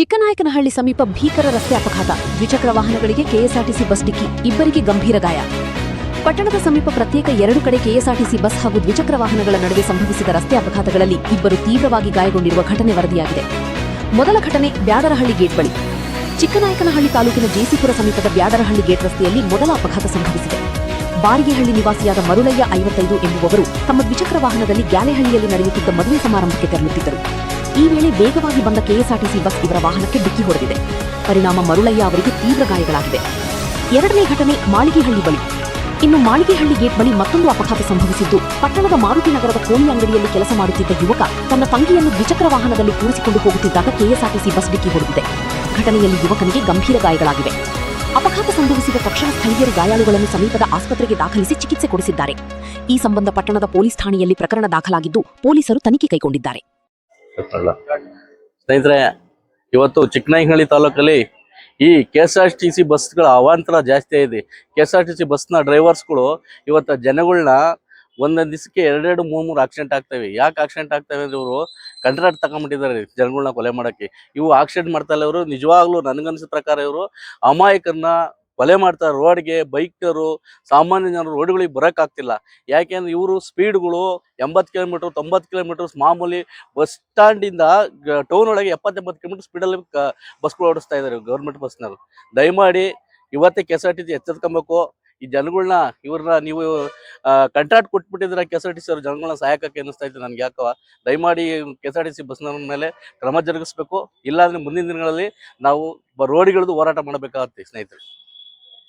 ಚಿಕ್ಕನಾಯಕನಹಳ್ಳಿ ಸಮೀಪ ಭೀಕರ ರಸ್ತೆ ಅಪಘಾತ. ದ್ವಿಚಕ್ರ ವಾಹನಗಳಿಗೆ ಕೆಎಸ್ಆರ್ಟಿಸಿ ಬಸ್ ಡಿಕ್ಕಿ, ಇಬ್ಬರಿಗೆ ಗಂಭೀರ ಗಾಯ. ಪಟ್ಟಣದ ಸಮೀಪ ಪ್ರತ್ಯೇಕ 2 ಕಡೆ ಕೆಎಸ್ಆರ್ಟಿಸಿ ಬಸ್ ಹಾಗೂ ದ್ವಿಚಕ್ರ ವಾಹನಗಳ ನಡುವೆ ಸಂಭವಿಸಿದ ರಸ್ತೆ ಅಪಘಾತಗಳಲ್ಲಿ ಇಬ್ಬರು ತೀವ್ರವಾಗಿ ಗಾಯಗೊಂಡಿರುವ ಘಟನೆ ವರದಿಯಾಗಿದೆ. ಮೊದಲ ಘಟನೆ ಬ್ಯಾಡರಹಳ್ಳಿ ಗೇಟ್ ಬಳಿ. ಚಿಕ್ಕನಾಯಕನಹಳ್ಳಿ ತಾಲೂಕಿನ ಜೇಸಿಪುರ ಸಮೀಪದ ಬ್ಯಾಡರಹಳ್ಳಿ ಗೇಟ್ ರಸ್ತೆಯಲ್ಲಿ ಮೊದಲ ಅಪಘಾತ ಸಂಭವಿಸಿದೆ. ಬಾರಿಗೆಹಳ್ಳಿ ನಿವಾಸಿಯಾದ ಮರುಳಯ್ಯ 55 ಎಂಬುವವರು ತಮ್ಮ ದ್ವಿಚಕ್ರ ವಾಹನದಲ್ಲಿ ಗ್ಯಾಲೆಹಳ್ಳಿಯಲ್ಲಿ ನಡೆಯುತ್ತಿದ್ದ ಮದುವೆ ಸಮಾರಂಭಕ್ಕೆ ತೆರಳುತ್ತಿದ್ದರು. ಈ ವೇಳೆ ವೇಗವಾಗಿ ಬಂದ ಕೆಎಸ್ಆರ್ಟಿಸಿ ಬಸ್ ಇವರ ವಾಹನಕ್ಕೆ ಡಿಕ್ಕಿ ಹೊಡೆದಿದೆ. ಪರಿಣಾಮ ಮರುಳಯ್ಯ ಅವರಿಗೆ ತೀವ್ರ ಗಾಯಗಳಾಗಿವೆ. ಎರಡನೇ ಘಟನೆ ಮಾಳಿಗೆಹಳ್ಳಿ ಬಳಿ. ಇನ್ನು ಮಾಳಿಗೆಹಳ್ಳಿ ಗೇಟ್ ಬಳಿ ಮತ್ತೊಂದು ಅಪಘಾತ ಸಂಭವಿಸಿದ್ದು, ಪಟ್ಟಣದ ಮಾರುತಿ ನಗರದ ಕೋಣಿ ಅಂಗಡಿಯಲ್ಲಿ ಕೆಲಸ ಮಾಡುತ್ತಿದ್ದ ಯುವಕ ತನ್ನ ತಂಗಿಯನ್ನು ದ್ವಿಚಕ್ರ ವಾಹನದಲ್ಲಿ ಕೂರಿಸಿಕೊಂಡು ಹೋಗುತ್ತಿದ್ದಾಗ ಕೆಎಸ್ಆರ್ಟಿಸಿ ಬಸ್ ಡಿಕ್ಕಿ ಹೊಡೆದಿದೆ. ಘಟನೆಯಲ್ಲಿ ಯುವಕನಿಗೆ ಗಂಭೀರ ಗಾಯಗಳಾಗಿವೆ. ಅಪಘಾತ ಸಂಭವಿಸಿದ ತಕ್ಷಣ ಸ್ಥಳೀಯರು ಗಾಯಾಳುಗಳನ್ನು ಸಮೀಪದ ಆಸ್ಪತ್ರೆಗೆ ದಾಖಲಿಸಿ ಚಿಕಿತ್ಸೆ ಕೊಡಿಸಿದ್ದಾರೆ. ಈ ಸಂಬಂಧ ಪಟ್ಟಣದ ಪೊಲೀಸ್ ಠಾಣೆಯಲ್ಲಿ ಪ್ರಕರಣ ದಾಖಲಾಗಿದ್ದು, ಪೊಲೀಸರು ತನಿಖೆ ಕೈಗೊಂಡಿದ್ದಾರೆ. ಸ್ನೇಹಿತರೆ, ಇವತ್ತು ಚಿಕ್ಕನಾಯಕನಹಳ್ಳಿ ತಾಲೂಕಲ್ಲಿ ಈ ಕೆಎಸ್ಆರ್ಟಿಸಿ ಬಸ್ಗಳ ಅವಾಂತರ ಜಾಸ್ತಿ ಇದೆ. ಕೆಎಸ್ಆರ್ಟಿಸಿ ಬಸ್ನ ಡ್ರೈವರ್ಸ್ಗಳು ಇವತ್ತು ಜನಗಳನ್ನ ಒಂದೊಂದು ದಿವಸಕ್ಕೆ 2-3 ಆಕ್ಸಿಡೆಂಟ್ ಆಗ್ತವೆ. ಯಾಕೆ ಆಕ್ಸಿಡೆಂಟ್ ಆಗ್ತವೆ ಅಂದ್ರೆ ಇವರು ಕಾಂಟ್ರಾಕ್ಟ್ ತಗೊಂಡ್ಬಿಟ್ಟಿದ್ದಾರೆ ಜನಗಳನ್ನ ಕೊಲೆ ಮಾಡೋಕ್ಕೆ. ಇವು ಆಕ್ಸಿಡೆಂಟ್ ಮಾಡ್ತಾ ಇವರು ನಿಜವಾಗ್ಲೂ ನನಗನ್ಸಿದ ಪ್ರಕಾರ ಇವರು ಅಮಾಯಕರನ್ನ ಕೊಲೆ ಮಾಡ್ತಾರೆ. ರೋಡ್ಗೆ ಬೈಕರು ಸಾಮಾನ್ಯ ಜನರು ರೋಡ್ಗಳಿಗೆ ಬರೋಕ್ಕಾಗ್ತಿಲ್ಲ. ಯಾಕೆಂದ್ರೆ ಇವರು ಸ್ಪೀಡ್ಗಳು 80 ಕಿಲೋಮೀಟರ್ 90 ಕಿಲೋಮೀಟರ್ಸ್ ಮಾಮೂಲಿ ಬಸ್ ಸ್ಟ್ಯಾಂಡಿಂದ ಟೌನ್ ಒಳಗೆ 70-80 ಕಿಲೋಮೀಟರ್ ಸ್ಪೀಡಲ್ಲಿ ಬಸ್ಗಳು ಓಡಿಸ್ತಾ ಇದ್ದಾರೆ ಗೌರ್ಮೆಂಟ್ ಬಸ್ನವರು. ದಯಮಾಡಿ ಇವತ್ತೇ ಕೆಎಸ್ಆರ್ಟಿಸಿ ಎಚ್ಚೆತ್ಕೊಬೇಕು. ಈ ಜನಗಳನ್ನ ಇವ್ರನ್ನ ನೀವು ಕಾಂಟ್ರಾಕ್ಟ್ ಕೊಟ್ಬಿಟ್ಟಿದ್ರೆ ಕೆಎಸ್ಆರ್ಟಿಸಿ ಅವ್ರ ಜನಗಳನ್ನ ಸಹಾಯಕಕ್ಕೆ ಅನ್ನಿಸ್ತಾ ಇತ್ತು ನನಗೆ. ಯಾಕವ ದಯಮಾಡಿ ಕೆಎಸ್ಆರ್ಟಿಸಿ ಬಸ್ನ ಮೇಲೆ ಕ್ರಮ ಜರುಗಿಸ್ಬೇಕು. ಇಲ್ಲಾಂದ್ರೆ ಮುಂದಿನ ದಿನಗಳಲ್ಲಿ ನಾವು ರೋಡ್ಗಳದ್ದು ಹೋರಾಟ ಮಾಡಬೇಕಾಗುತ್ತೆ ಸ್ನೇಹಿತರೆ.